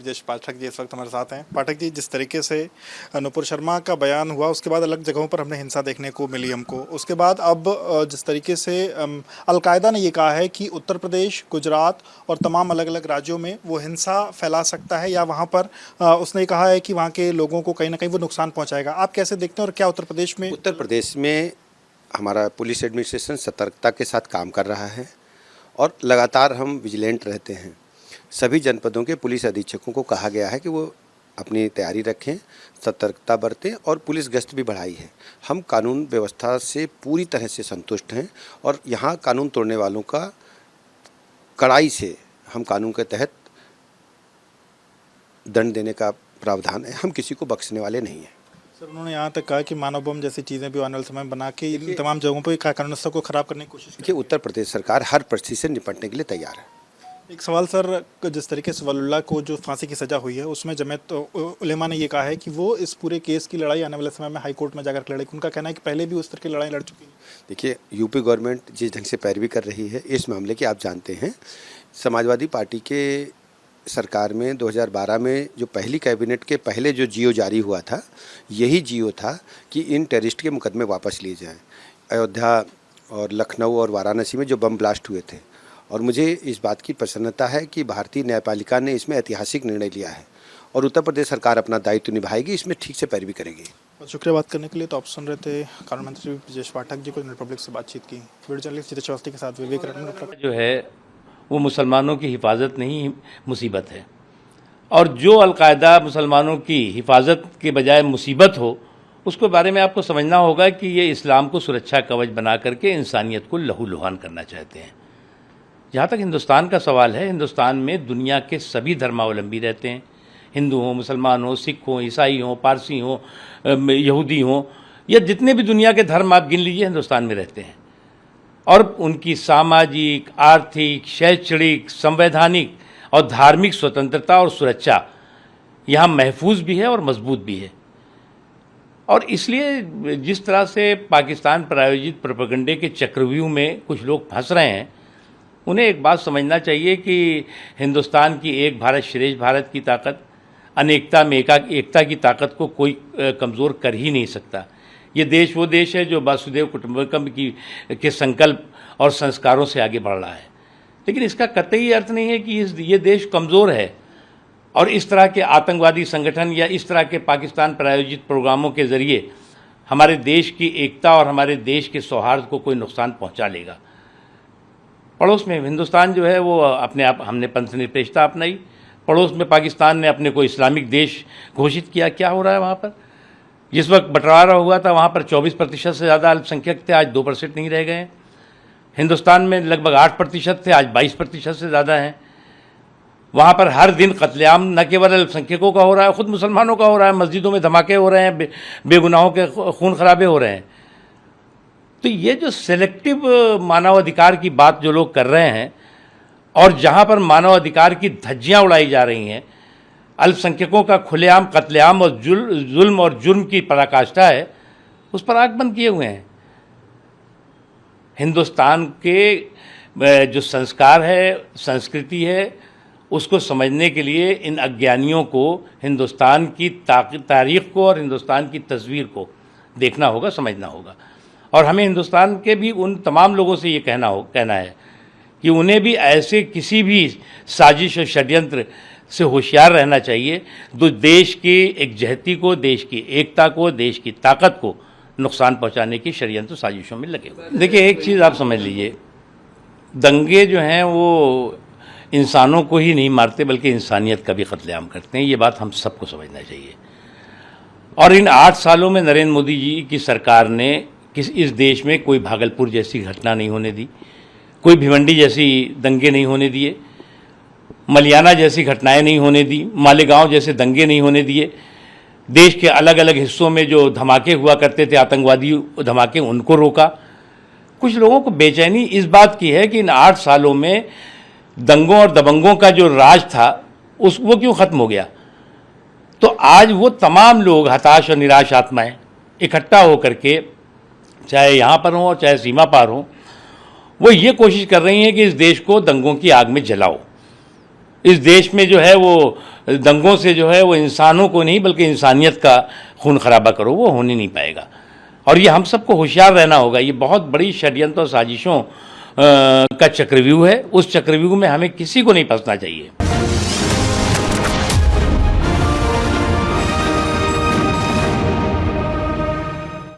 विजेश पाठक जी इस वक्त हमारे साथ हैं। पाठक जी, जिस तरीके से नुपुर शर्मा का बयान हुआ उसके बाद अलग जगहों पर हमने हिंसा देखने को मिली हमको, उसके बाद अब जिस तरीके से अलकायदा ने ये कहा है कि उत्तर प्रदेश, गुजरात और तमाम अलग अलग राज्यों में वो हिंसा फैला सकता है या वहाँ पर उसने कहा है कि वहाँ के लोगों को कहीं ना कहीं वो नुकसान पहुँचाएगा। आप कैसे देखते हैं और क्या उत्तर प्रदेश में हमारा पुलिस एडमिनिस्ट्रेशन सतर्कता के साथ काम कर रहा है और लगातार हम विजिलेंट रहते हैं। सभी जनपदों के पुलिस अधीक्षकों को कहा गया है कि वो अपनी तैयारी रखें, सतर्कता बरतें और पुलिस गश्त भी बढ़ाई है। हम कानून व्यवस्था से पूरी तरह से संतुष्ट हैं और यहाँ कानून तोड़ने वालों का कड़ाई से हम कानून के तहत दंड देने का प्रावधान है। हम किसी को बख्शने वाले नहीं हैं। सर, उन्होंने यहाँ तक कहा कि मानव बम जैसी चीज़ें भी आने वाले समय में बना के इन तमाम जगहों पर कानून व्यवस्था को खराब करने की कोशिश की। उत्तर प्रदेश सरकार हर परिस्थिति से निपटने के लिए तैयार है। एक सवाल सर, जिस तरीके से वलीउल्लाह को जो फांसी की सज़ा हुई है उसमें जमीयत उलेमा ने ये कहा है कि वो इस पूरे केस की लड़ाई आने वाले समय में हाई कोर्ट में जाकर लड़ेगी। उनका कहना है कि पहले भी उस तरह की लड़ाई लड़ चुकी है। देखिए, यूपी गवर्नमेंट जिस ढंग से पैरवी कर रही है इस मामले की, आप जानते हैं, समाजवादी पार्टी के सरकार में 2012 में जो पहली कैबिनेट के पहले जो जियो जारी हुआ था, यही जियो था कि इन टेररिस्ट के मुकदमे वापस लिए जाएं। अयोध्या और लखनऊ और वाराणसी में जो बम ब्लास्ट हुए थे, और मुझे इस बात की प्रसन्नता है कि भारतीय न्यायपालिका ने इसमें ऐतिहासिक निर्णय लिया है और उत्तर प्रदेश सरकार अपना दायित्व निभाएगी, इसमें ठीक से पैरवी करेगी। और शुक्रिया बात करने के लिए। तो आप सुन रहे थे कानून मंत्री विजेश पाठक जी को, रिपब्लिक से बातचीत की। वीडियो जर्नलिस्ट जितेश अवस्थी के साथ विवेक रत्न। जो है वो मुसलमानों की हिफाजत नहीं, मुसीबत है। और जो अलकायदा मुसलमानों की हिफाजत के बजाय मुसीबत हो, उसके बारे में आपको समझना होगा कि ये इस्लाम को सुरक्षा कवच बना करके इंसानियत को लहूलुहान करना चाहते हैं। जहाँ तक हिंदुस्तान का सवाल है, हिंदुस्तान में दुनिया के सभी धर्मावलंबी रहते हैं। हिंदू हों, मुसलमान हों, सिख हों, ईसाई हों, पारसी हों, यहूदी हों, या जितने भी दुनिया के धर्म आप गिन लीजिए, हिंदुस्तान में रहते हैं। और उनकी सामाजिक, आर्थिक, शैक्षणिक, संवैधानिक और धार्मिक स्वतंत्रता और सुरक्षा यहाँ महफूज भी है और मजबूत भी है। और इसलिए जिस तरह से पाकिस्तान प्रायोजित प्रोपेगेंडे के चक्रव्यूह में कुछ लोग फंस रहे हैं, उन्हें एक बात समझना चाहिए कि हिंदुस्तान की एक भारत श्रेष्ठ भारत की ताकत, अनेकता में एकता की ताकत को कोई कमज़ोर कर ही नहीं सकता। ये देश वो देश है जो वसुधैव कुटुंबकम के संकल्प और संस्कारों से आगे बढ़ रहा है। लेकिन इसका कतई अर्थ नहीं है कि ये देश कमज़ोर है और इस तरह के आतंकवादी संगठन या इस तरह के पाकिस्तान प्रायोजित प्रोग्रामों के ज़रिए हमारे देश की एकता और हमारे देश के सौहार्द को कोई नुकसान पहुंचा लेगा। पड़ोस में हिंदुस्तान जो है वो अपने आप, हमने पंथनिरपेक्षता अपनाई। पड़ोस में पाकिस्तान ने अपने को इस्लामिक देश घोषित किया। क्या हो रहा है वहाँ पर? जिस वक्त बंटवारा हुआ था वहाँ पर 24% से ज़्यादा अल्पसंख्यक थे, आज 2% नहीं रह गए। हिंदुस्तान में लगभग 8% थे, आज 22% से ज़्यादा हैं। वहाँ पर हर दिन कत्लेआम न केवल अल्पसंख्यकों का हो रहा है, ख़ुद मुसलमानों का हो रहा है। मस्जिदों में धमाके हो रहे हैं, बेगुनाहों के खून खराबे हो रहे हैं। तो ये जो सेलेक्टिव मानवाधिकार की बात जो लोग कर रहे हैं और जहाँ पर मानवाधिकार की धज्जियाँ उड़ाई जा रही हैं, अल्पसंख्यकों का खुलेआम कत्लेआम और जुल्म और जुर्म की पराकाष्ठा है, उस पर आंख बंद किए हुए हैं। हिंदुस्तान के जो संस्कार है, संस्कृति है, उसको समझने के लिए इन अज्ञानियों को हिंदुस्तान की तारीख को और हिंदुस्तान की तस्वीर को देखना होगा, समझना होगा। और हमें हिंदुस्तान के भी उन तमाम लोगों से ये कहना है कि उन्हें भी ऐसे किसी भी साजिश और षड्यंत्र से होशियार रहना चाहिए जो देश की एकजहती को, देश की एकता को, देश की ताकत को नुकसान पहुंचाने की षड्यंत्र साजिशों में लगे हुए। देखिए, एक चीज़ आप समझ लीजिए, दंगे जो हैं वो इंसानों को ही नहीं मारते बल्कि इंसानियत का भी कत्लेआम करते हैं। ये बात हम सबको समझना चाहिए। और इन 8 सालों में नरेंद्र मोदी जी की सरकार ने इस देश में कोई भागलपुर जैसी घटना नहीं होने दी, कोई भिवंडी जैसी दंगे नहीं होने दिए, मलियाना जैसी घटनाएं नहीं होने दी, मालेगांव जैसे दंगे नहीं होने दिए। देश के अलग अलग हिस्सों में जो धमाके हुआ करते थे, आतंकवादी धमाके, उनको रोका। कुछ लोगों को बेचैनी इस बात की है कि इन 8 सालों में दंगों और दबंगों का जो राज था वो क्यों ख़त्म हो गया। तो आज वो तमाम लोग हताश और निराश आत्माएं इकट्ठा होकर के, चाहे यहाँ पर हों चाहे सीमा पार हों, वो ये कोशिश कर रही हैं कि इस देश को दंगों की आग में जलाओ। इस देश में जो है वो दंगों से जो है वो इंसानों को नहीं बल्कि इंसानियत का खून खराबा करो, वो होने नहीं पाएगा। और ये हम सबको होशियार रहना होगा। ये बहुत बड़ी षड्यंत्र और साजिशों का चक्रव्यूह है। उस चक्रव्यूह में हमें किसी को नहीं फंसना चाहिए।